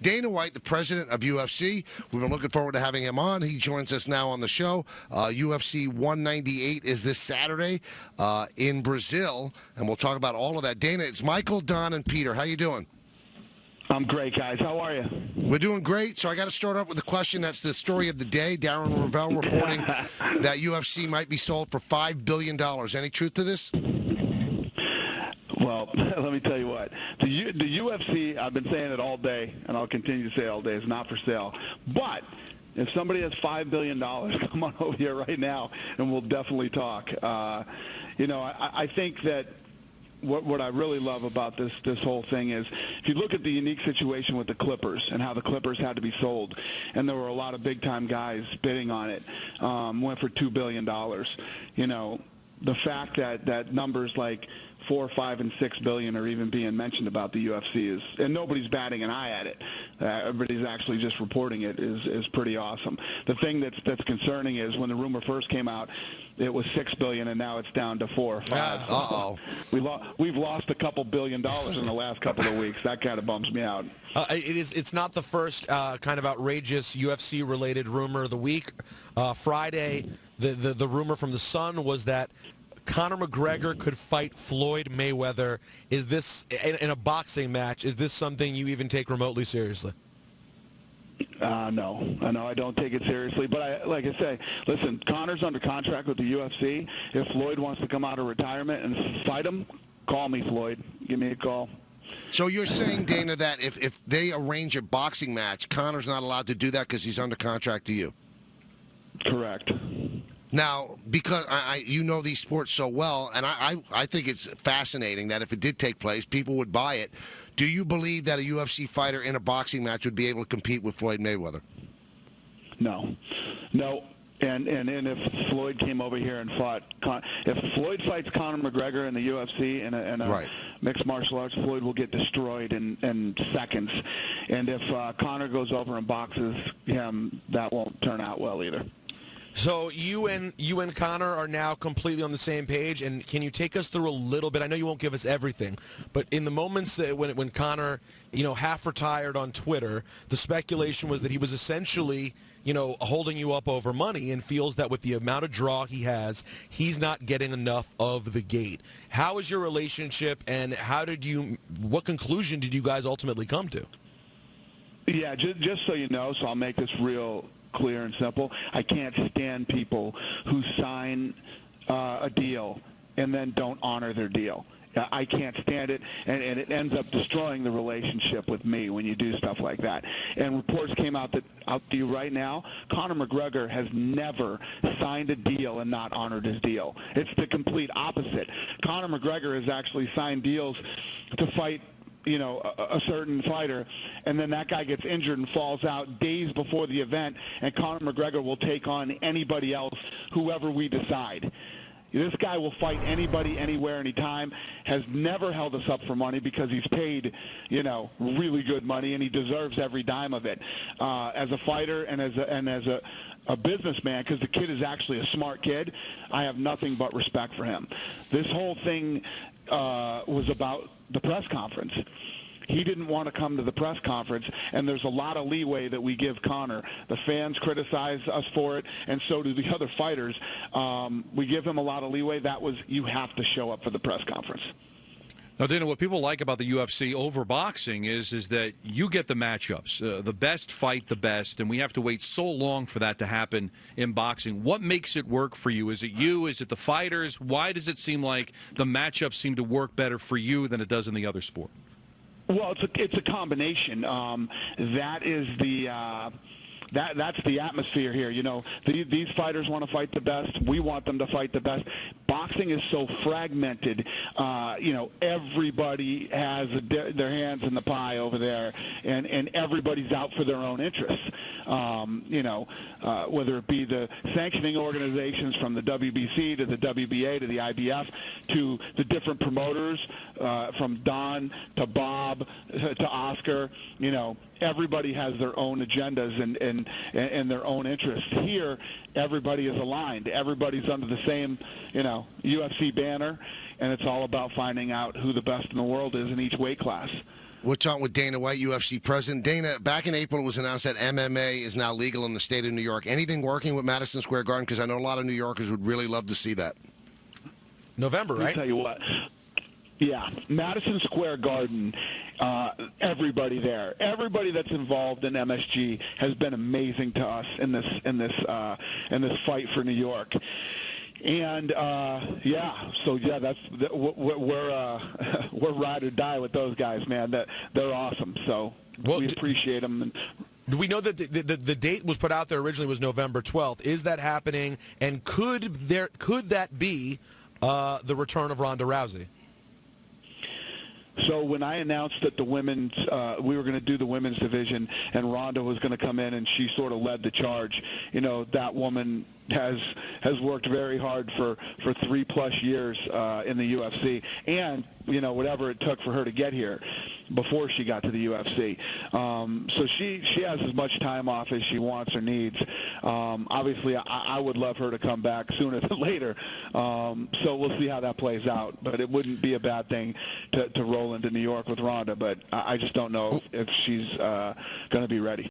Dana White, the president of UFC. We've been looking forward to having him on. He joins us now on the show. UFC 198 is this Saturday in Brazil, and we'll talk about all of that. Dana, it's Michael, Don, and Peter. How you doing? I'm great, guys. How are you? We're doing great. So I got to start off with a question. That's the story of the day. Darren Ravel reporting that UFC might be sold for $5 billion. Any truth to this? Well, let me tell you what. The UFC, I've been saying it all day, and I'll continue to say it all day, is not for sale. But if somebody has $5 billion, come on over here right now, and we'll definitely talk. I think that what I really love about this whole thing is, if you look at the unique situation with the Clippers and how the Clippers had to be sold, and there were a lot of big-time guys bidding on it, went for $2 billion. The fact that numbers like 4, 5, and 6 billion are even being mentioned about the UFC is, and nobody's batting an eye at it. Everybody's actually just reporting it is pretty awesome. The thing that's concerning is when the rumor first came out, it was 6 billion, and now it's down to 4 or 5. Uh-oh. We've lost a couple $1 billion in the last couple of weeks. That kind of bums me out. It's not the first kind of outrageous UFC-related rumor of the week. Friday, the rumor from The Sun was that Conor McGregor could fight Floyd Mayweather. Is this, in a boxing match, is this something you even take remotely seriously? No, I don't take it seriously. But like I say, listen, Conor's under contract with the UFC. If Floyd wants to come out of retirement and fight him, call me, Floyd. Give me a call. So you're saying, Dana, that if they arrange a boxing match, Conor's not allowed to do that because he's under contract to you? Correct. Now, because you know these sports so well, and I think it's fascinating that if it did take place, people would buy it. Do you believe that a UFC fighter in a boxing match would be able to compete with Floyd Mayweather? No. And if Floyd came over here and fought, if Floyd fights Conor McGregor in the UFC in a right. mixed martial arts, Floyd will get destroyed in seconds. And if Conor goes over and boxes him, that won't turn out well either. So you and Conor are now completely on the same page, and can you take us through a little bit? I know you won't give us everything, but in the moments when Conor, half retired on Twitter, the speculation was that he was essentially, holding you up over money and feels that with the amount of draw he has, he's not getting enough of the gate. How is your relationship, and what conclusion did you guys ultimately come to? Yeah, just so you know, so I'll make this real clear and simple. I can't stand people who sign a deal and then don't honor their deal. I can't stand it, and it ends up destroying the relationship with me when you do stuff like that. And reports came out to you right now, Conor McGregor has never signed a deal and not honored his deal. It's the complete opposite. Conor McGregor has actually signed deals to fight a certain fighter, and then that guy gets injured and falls out days before the event, and Conor McGregor will take on anybody else, whoever we decide. This guy will fight anybody, anywhere, anytime, has never held us up for money because he's paid, really good money, and he deserves every dime of it. As a fighter and as a businessman, because the kid is actually a smart kid, I have nothing but respect for him. This whole thing was about the press conference. He didn't want to come to the press conference, and there's a lot of leeway that we give Conor. The fans criticize us for it, and so do the other fighters. We give him a lot of leeway. That was, you have to show up for the press conference. Now, Dana, what people like about the UFC over boxing is that you get the matchups. The best fight the best, and we have to wait so long for that to happen in boxing. What makes it work for you? Is it you? Is it the fighters? Why does it seem like the matchups seem to work better for you than it does in the other sport? Well, it's a combination. That is that's the atmosphere here. These fighters want to fight the best. We want them to fight the best. Boxing is so fragmented. Everybody has their hands in the pie over there, and everybody's out for their own interests. Whether it be the sanctioning organizations from the WBC to the WBA to the IBF to the different promoters, from Don to Bob to Oscar, everybody has their own agendas and their own interests. Here, everybody is aligned. Everybody's under the same, UFC banner, and it's all about finding out who the best in the world is in each weight class. We're talking with Dana White, UFC president. Dana, back in April, it was announced that MMA is now legal in the state of New York. Anything working with Madison Square Garden? Because I know a lot of New Yorkers would really love to see that. November, right? I'll tell you what. Yeah, Madison Square Garden, everybody there, everybody that's involved in MSG has been amazing to us in this fight for New York. And we're ride or die with those guys, man. They're awesome. So we appreciate them. Do we know that the date was put out there originally was November 12th? Is that happening? And could that be the return of Ronda Rousey? So when I announced that the women's, we were going to do the women's division, and Ronda was going to come in, and she sort of led the charge. You know, that woman has worked very hard for 3+ years in the UFC, and you know, whatever it took for her to get here before she got to the UFC. So she has as much time off as she wants or needs. Obviously, I would love her to come back sooner than later. So we'll see how that plays out. But it wouldn't be a bad thing to roll into New York with Ronda. But I just don't know if she's going to be ready.